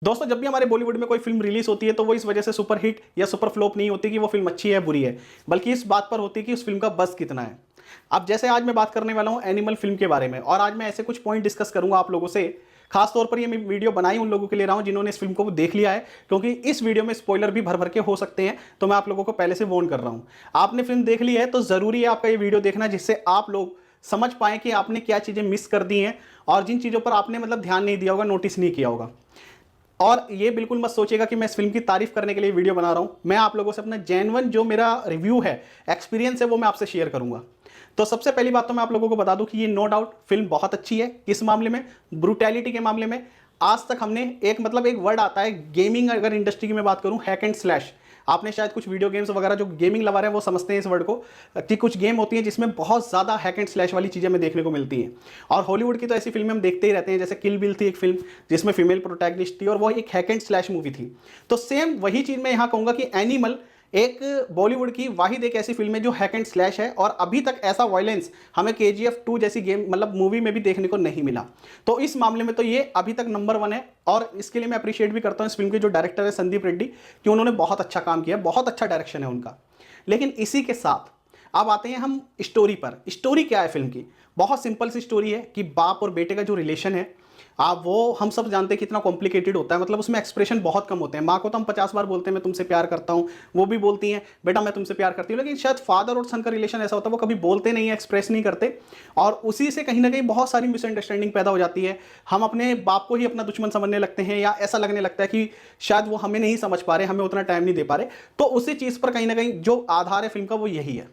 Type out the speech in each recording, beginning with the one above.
दोस्तों, जब भी हमारे बॉलीवुड में कोई फिल्म रिलीज होती है तो वो इस वजह से सुपर हिट या सुपर फ्लॉप नहीं होती कि वो फिल्म अच्छी है बुरी है, बल्कि इस बात पर होती है कि उस फिल्म का बस कितना है। अब जैसे आज मैं बात करने वाला हूं एनिमल फिल्म के बारे में, और आज मैं ऐसे कुछ पॉइंट डिस्कस करूंगा आप लोगों से। खास तौर पर ये मैं वीडियो बनाई उन लोगों के लिए रहा हूं जिन्होंने इस फिल्म को देख लिया है, क्योंकि इस वीडियो में स्पॉइलर भी भर भर के हो सकते हैं, तो मैं आप लोगों को पहले से वार्न कर रहा हूं। आपने फिल्म देख ली है तो जरूरी है आपका ये वीडियो देखना, जिससे आप लोग समझ पाएं कि आपने क्या चीजें मिस कर दी हैं और जिन चीजों पर आपने ध्यान नहीं दिया होगा, नोटिस नहीं किया होगा। और ये बिल्कुल मत सोचिएगा कि मैं इस फिल्म की तारीफ करने के लिए वीडियो बना रहा हूं। मैं आप लोगों से अपना जेन्युइन जो मेरा रिव्यू है, एक्सपीरियंस है, वो मैं आपसे शेयर करूंगा। तो सबसे पहली बात तो मैं आप लोगों को बता दूं कि ये नो डाउट फिल्म बहुत अच्छी है। किस मामले में? ब्रूटैलिटी के मामले में। आज तक हमने एक वर्ड आता है गेमिंग, अगर इंडस्ट्री की मैं बात करूं, हैक एंड स्लैश। आपने शायद कुछ वीडियो गेम्स वगैरह जो गेमिंग लवर हैं वो समझते हैं इस वर्ड को, कि कुछ गेम होती हैं जिसमें बहुत ज़्यादा हैक एंड स्लैश वाली चीज़ें हमें देखने को मिलती हैं। और हॉलीवुड की तो ऐसी फिल्में हम देखते ही रहते हैं, जैसे किल बिल थी एक फिल्म जिसमें फीमेल प्रोटैगनिस्ट थी और वो एक हैक एंड स्लैश मूवी थी। तो सेम वही चीज़ मैं यहाँ कहूँगा कि एनिमल एक बॉलीवुड की वाहिद एक ऐसी फिल्म है जो हैक एंड स्लैश है, और अभी तक ऐसा वायलेंस हमें KGF 2 जैसी गेम मूवी में भी देखने को नहीं मिला। तो इस मामले में तो ये अभी तक नंबर 1 है, और इसके लिए मैं अप्रिशिएट भी करता हूँ इस फिल्म के जो डायरेक्टर है संदीप रेड्डी, कि उन्होंने बहुत अच्छा काम किया, बहुत अच्छा डायरेक्शन है उनका। लेकिन इसी के साथ अब आते हैं हम स्टोरी पर। स्टोरी क्या है फिल्म की? बहुत सिंपल सी स्टोरी है कि बाप और बेटे का जो रिलेशन है, आप वो हम सब जानते हैं कितना कॉम्प्लिकेटेड होता है। उसमें एक्सप्रेशन बहुत कम होते हैं। माँ को तो हम 50 बार बोलते हैं मैं तुमसे प्यार करता हूँ, वो भी बोलती हैं बेटा मैं तुमसे प्यार करती हूँ, लेकिन शायद फादर और सन का रिलेशन ऐसा होता है वो कभी बोलते नहीं है, एक्सप्रेस नहीं करते, और उसी से कहीं ना कहीं बहुत सारी मिसअंडरस्टैंडिंग पैदा हो जाती है। हम अपने बाप को ही अपना दुश्मन समझने लगते हैं, या ऐसा लगने लगता है कि शायद वो हमें नहीं समझ पा रहे, हमें उतना टाइम नहीं दे पा रहे। तो उसी चीज़ पर कहीं ना कहीं जो आधार है फिल्म का वो यही है।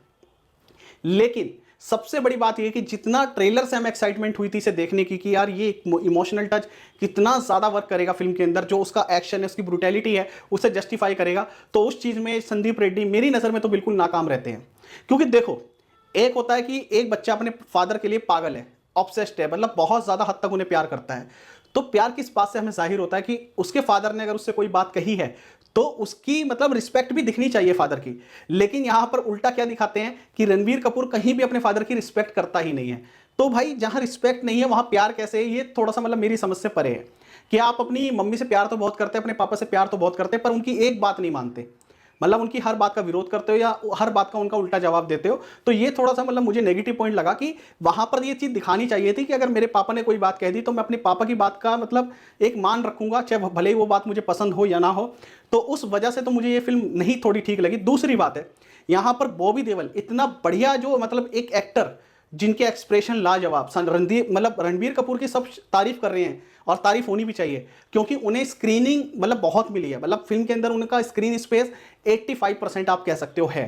लेकिन सबसे बड़ी बात यह कि जितना ट्रेलर से हमें एक्साइटमेंट हुई थी इसे देखने की कि यार ये इमोशनल टच कितना ज़्यादा वर्क करेगा फिल्म के अंदर, जो उसका एक्शन है, उसकी ब्रूटैलिटी है, उसे जस्टिफाई करेगा, तो उस चीज़ में संदीप रेड्डी मेरी नज़र में तो बिल्कुल नाकाम रहते हैं। क्योंकि देखो, एक होता है कि एक बच्चा अपने फादर के लिए पागल है, ऑब्सेस्ड है, बहुत ज़्यादा हद तक उन्हें प्यार करता है। तो प्यार किस बात से हमें जाहिर होता है कि उसके फादर ने अगर उससे कोई बात कही है तो उसकी रिस्पेक्ट भी दिखनी चाहिए फादर की। लेकिन यहां पर उल्टा क्या दिखाते हैं कि रणबीर कपूर कहीं भी अपने फादर की रिस्पेक्ट करता ही नहीं है। तो भाई जहां रिस्पेक्ट नहीं है वहां प्यार कैसे है? ये थोड़ा सा मेरी समझ से परे है कि आप अपनी मम्मी से प्यार तो बहुत करते हैं, अपने पापा से प्यार तो बहुत करते हैं, पर उनकी एक बात नहीं मानते, उनकी हर बात का विरोध करते हो या हर बात का उनका उल्टा जवाब देते हो। तो ये थोड़ा सा मुझे नेगेटिव पॉइंट लगा कि वहां पर ये चीज दिखानी चाहिए थी कि अगर मेरे पापा ने कोई बात कह दी तो मैं अपने पापा की बात का एक मान रखूंगा, चाहे भले ही वो बात मुझे पसंद हो या ना हो। तो उस वजह से तो मुझे ये फिल्म नहीं थोड़ी ठीक लगी। दूसरी बात है, यहां पर बॉबी देओल इतना बढ़िया जो एक एक्टर जिनके एक्सप्रेशन लाजवाब, रणबीर कपूर की सब तारीफ कर रहे हैं, और तारीफ होनी भी चाहिए क्योंकि उन्हें स्क्रीनिंग बहुत मिली है। फिल्म के अंदर उनका स्क्रीन स्पेस 85% आप कह सकते हो है।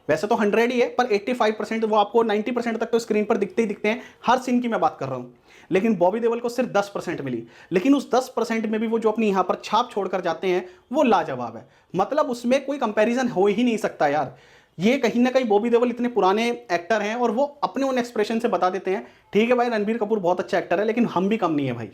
वैसे तो 100 ही है, पर 85% वो आपको 90% तक तो स्क्रीन पर दिखते ही दिखते हैं, हर सीन की मैं बात कर रहा हूं। लेकिन बॉबी देओल को सिर्फ 10% मिली, लेकिन उस 10% में भी वो जो अपनी यहां पर छाप छोड़कर जाते हैं वो लाजवाब है। उसमें कोई कंपैरिजन हो ही नहीं सकता यार। ये कहीं ना कहीं बॉबी देओल इतने पुराने एक्टर हैं और वो अपने उन एक्सप्रेशन से बता देते हैं, ठीक है भाई रणबीर कपूर बहुत अच्छा एक्टर है, लेकिन हम भी कम नहीं है भाई।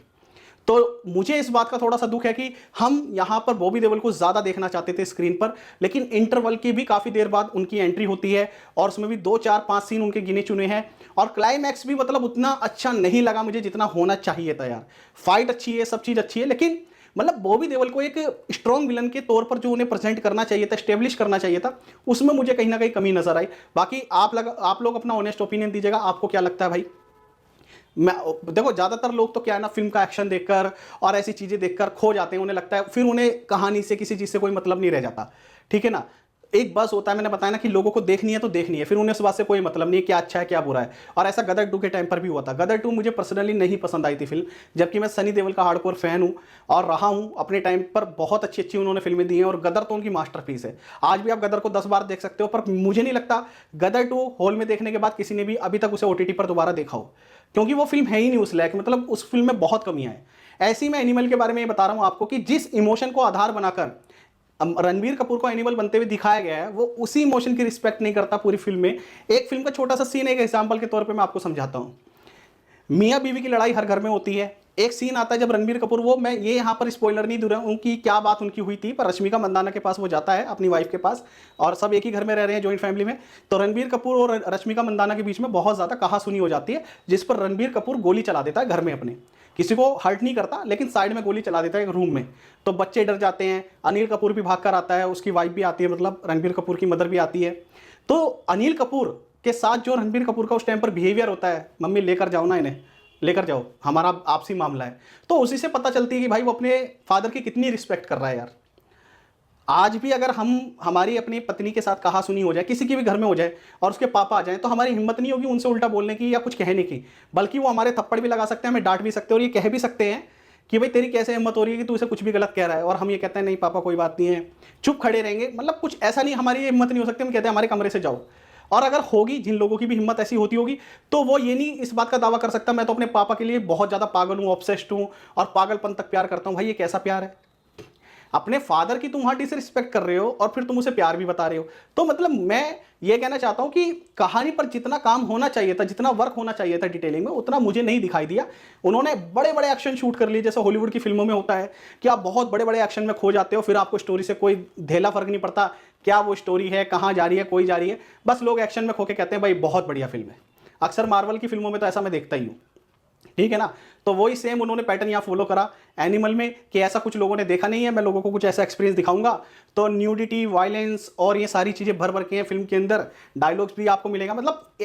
तो मुझे इस बात का थोड़ा सा दुख है कि हम यहां पर बॉबी देओल को ज्यादा देखना चाहते थे स्क्रीन पर, लेकिन इंटरवल की भी काफी देर बाद उनकी एंट्री होती है और उसमें भी 2 4 5 सीन उनके गिने चुने हैं, और क्लाइमैक्स भी उतना अच्छा नहीं लगा मुझे जितना होना चाहिए था यार। फाइट अच्छी है, सब चीज अच्छी है, लेकिन बॉबी देओल को एक स्ट्रॉन्ग विलन के तौर पर जो उन्हें प्रेजेंट करना चाहिए था, स्टेब्लिश करना चाहिए था, उसमें मुझे कहीं ना कहीं कमी नजर आई। बाकी आप लोग अपना ऑनेस्ट ओपिनियन दीजिएगा, आपको क्या लगता है भाई? मैं देखो, ज्यादातर लोग तो क्या है ना, फिल्म का एक्शन देखकर और ऐसी चीजें देखकर खो जाते हैं, उन्हें लगता है, फिर उन्हें कहानी से किसी चीज से कोई मतलब नहीं रह जाता, ठीक है ना। एक बस होता है, मैंने बताया ना कि लोगों को देखनी है तो देखनी है, फिर उन्हें उस बात से कोई मतलब नहीं है क्या अच्छा है क्या बुरा है। और ऐसा गदर 2 के टाइम पर भी हुआ था। गदर 2 मुझे पर्सनली नहीं पसंद आई थी फिल्म, जबकि मैं सनी देओल का हार्डकोर फैन हूं और रहा हूं अपने टाइम पर। बहुत अच्छी अच्छी उन्होंने फिल्में दी हैं और गदर तो उनकी मास्टरपीस है। आज भी आप गदर को 10 बार देख सकते हो, पर मुझे नहीं लगता गदर 2 हॉल में देखने के बाद किसी ने भी अभी तक उसे OTT पर दोबारा देखा हो, क्योंकि वो फिल्म है ही नहीं उस लायक। उस फिल्म में बहुत कमियां हैं। ऐसी मैं एनिमल के बारे में ये बता रहा हूं आपको कि जिस इमोशन को आधार बनाकर रणबीर कपूर को एनिमल बनते हुए दिखाया गया है, वो उसी इमोशन की रिस्पेक्ट नहीं करता पूरी फिल्म में। एक फिल्म का छोटा सा सीन, एक एग्जांपल के तौर पे मैं आपको समझाता हूं। मियां बीवी की लड़ाई हर घर में होती है। एक सीन आता है जब रणबीर कपूर, मैं ये यहां पर स्पॉइलर नहीं दूं रहा हूं उनकी क्या बात उनकी हुई थी, पर रश्मिका मंदाना के पास वो जाता है अपनी वाइफ के पास, और सब एक ही घर में रह रहे हैं, जॉइंट फैमिली में। तो रणबीर कपूर और रश्मिका मंदाना के बीच में बहुत ज्यादा कहासुनी हो जाती है, जिस पर रणबीर कपूर गोली चला देता है घर में अपने, किसी को हर्ट नहीं करता, लेकिन साइड में गोली चला देता है एक रूम में, तो बच्चे डर जाते हैं। अनिल कपूर भी भाग कर आता है, उसकी वाइफ भी आती है, मतलब रणबीर कपूर की मदर भी आती है। तो अनिल कपूर के साथ जो रणबीर कपूर का उस टाइम पर बिहेवियर होता है, मम्मी लेकर जाओ ना इन्हें, लेकर जाओ, हमारा आपसी मामला है, तो उसी से पता चलती है कि भाई वो अपने फादर की कितनी रिस्पेक्ट कर रहा है यार। आज भी अगर हम हमारी अपनी पत्नी के साथ कहा सुनी हो जाए, किसी के भी घर में हो जाए, और उसके पापा आ जाएं, तो हमारी हिम्मत नहीं होगी उनसे उल्टा बोलने की या कुछ कहने की, बल्कि वो हमारे थप्पड़ भी लगा सकते हैं, हमें डांट भी सकते हैं, और ये कह भी सकते हैं कि भाई तेरी कैसे हिम्मत हो रही है कि तू इसे कुछ भी गलत कह रहा है, और हम ये कहते हैं नहीं पापा कोई बात नहीं है, चुप खड़े रहेंगे। मतलब कुछ ऐसा नहीं, हमारी हिम्मत नहीं हो सकती, हम कहते हैं हमारे कमरे से जाओ। और अगर होगी, जिन लोगों की भी हिम्मत ऐसी होती होगी, तो वो ये नहीं इस बात का दावा कर सकता मैं तो अपने पापा के लिए बहुत ज़्यादा पागल हूँ, ऑब्सेस्ड हूँ और पागलपन तक प्यार करता हूँ। भाई ये कैसा प्यार है? अपने फादर की तुम वहां डिसरिस्पेक्ट कर रहे हो और फिर तुम उसे प्यार भी बता रहे हो। तो मतलब मैं ये कहना चाहता हूं कि कहानी पर जितना काम होना चाहिए था, जितना वर्क होना चाहिए था डिटेलिंग में, उतना मुझे नहीं दिखाई दिया। उन्होंने बड़े बड़े एक्शन शूट कर लिए, जैसे हॉलीवुड की फिल्मों में होता है कि आप बहुत बड़े बड़े एक्शन में खो जाते हो, फिर आपको स्टोरी से कोई धेला फर्क नहीं पड़ता क्या वो स्टोरी है, कहाँ जा रही है, कोई जा रही है, बस लोग एक्शन में खो के कहते हैं भाई बहुत बढ़िया फिल्म है। अक्सर मार्वल की फिल्मों में तो ऐसा मैं देखता ही हूँ, ठीक है ना। तो वही सेम उन्होंने पैटर्न यहाँ फॉलो करा एनिमल में, कि ऐसा कुछ लोगों ने देखा नहीं है, मैं लोगों को कुछ ऐसा एक्सपीरियंस दिखाऊंगा। तो न्यूडिटी, वायलेंस और ये सारी चीज़ें भर भर के हैं फिल्म के अंदर, डायलॉग्स भी आपको मिलेगा। मतलब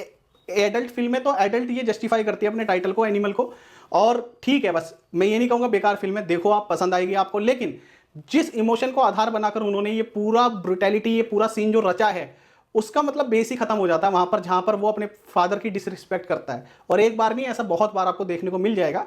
एडल्ट फिल्म है तो एडल्ट ये जस्टिफाई करती है अपने टाइटल को, एनिमल को। और ठीक है, बस मैं ये नहीं कहूँगा बेकार फिल्म है, देखो आप, पसंद आएगी आपको। लेकिन जिस इमोशन को आधार बनाकर उन्होंने ये पूरा ब्रुटैलिटी, ये पूरा सीन जो रचा है, उसका मतलब बेस ही खत्म हो जाता है वहां पर, जहां पर वो अपने फादर की डिसरिस्पेक्ट करता है। और एक बार नहीं, ऐसा बहुत बार आपको देखने को मिल जाएगा।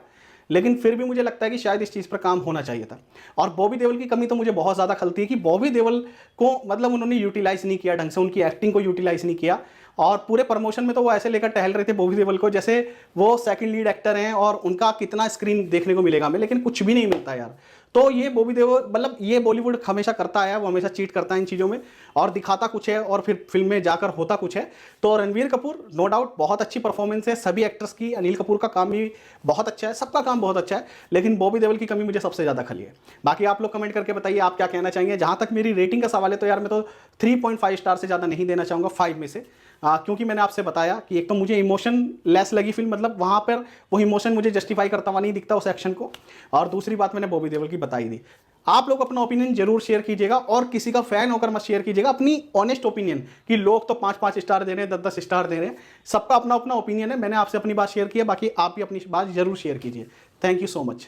लेकिन फिर भी मुझे लगता है कि शायद इस चीज़ पर काम होना चाहिए था। और बॉबी देओल की कमी तो मुझे बहुत ज़्यादा खलती है कि बॉबी देओल को मतलब उन्होंने यूटिलाइज़ नहीं किया ढंग से, उनकी एक्टिंग को यूटिलाइज़ नहीं किया। और पूरे प्रमोशन में तो वो ऐसे लेकर टहल रहे थे बॉबी देओल को जैसे वो सेकंड लीड एक्टर हैं और उनका कितना स्क्रीन देखने को मिलेगा हमें, लेकिन कुछ भी नहीं मिलता यार। तो ये बॉबी देओल, मतलब ये बॉलीवुड हमेशा करता है, वो हमेशा चीट करता है इन चीज़ों में, और दिखाता कुछ है और फिर फिल्म में जाकर होता कुछ है। तो रणवीर कपूर नो डाउट बहुत अच्छी परफॉर्मेंस है सभी एक्टर्स की, अनिल कपूर का काम भी बहुत अच्छा है, सबका काम बहुत अच्छा है, लेकिन बॉबी देओल की कमी मुझे सबसे ज़्यादा खली है। बाकी आप लोग कमेंट करके बताइए आप क्या कहना चाहेंगे। जहाँ तक मेरी रेटिंग का सवाल है तो यार मैं तो 3.5 स्टार से ज़्यादा नहीं देना चाहूँगा 5 में से, क्योंकि मैंने आपसे बताया कि एक तो मुझे इमोशन लेस लगी फिल्म, मतलब वहाँ पर वो इमोशन मुझे जस्टिफाई करता हुआ नहीं दिखता उस एक्शन को, और दूसरी बात मैंने बॉबी देओल की बताई दी। आप लोग अपना ओपिनियन जरूर शेयर कीजिएगा, और किसी का फैन होकर मत शेयर कीजिएगा अपनी ऑनेस्ट ओपिनियन, कि लोग तो 5-5 स्टार दे रहे हैं, 10-10 स्टार दे रहे हैं, सबका अपना अपना ओपिनियन है। मैंने आपसे अपनी बात शेयर की है, बाकी आप भी अपनी बात जरूर शेयर कीजिए। Thank you so much.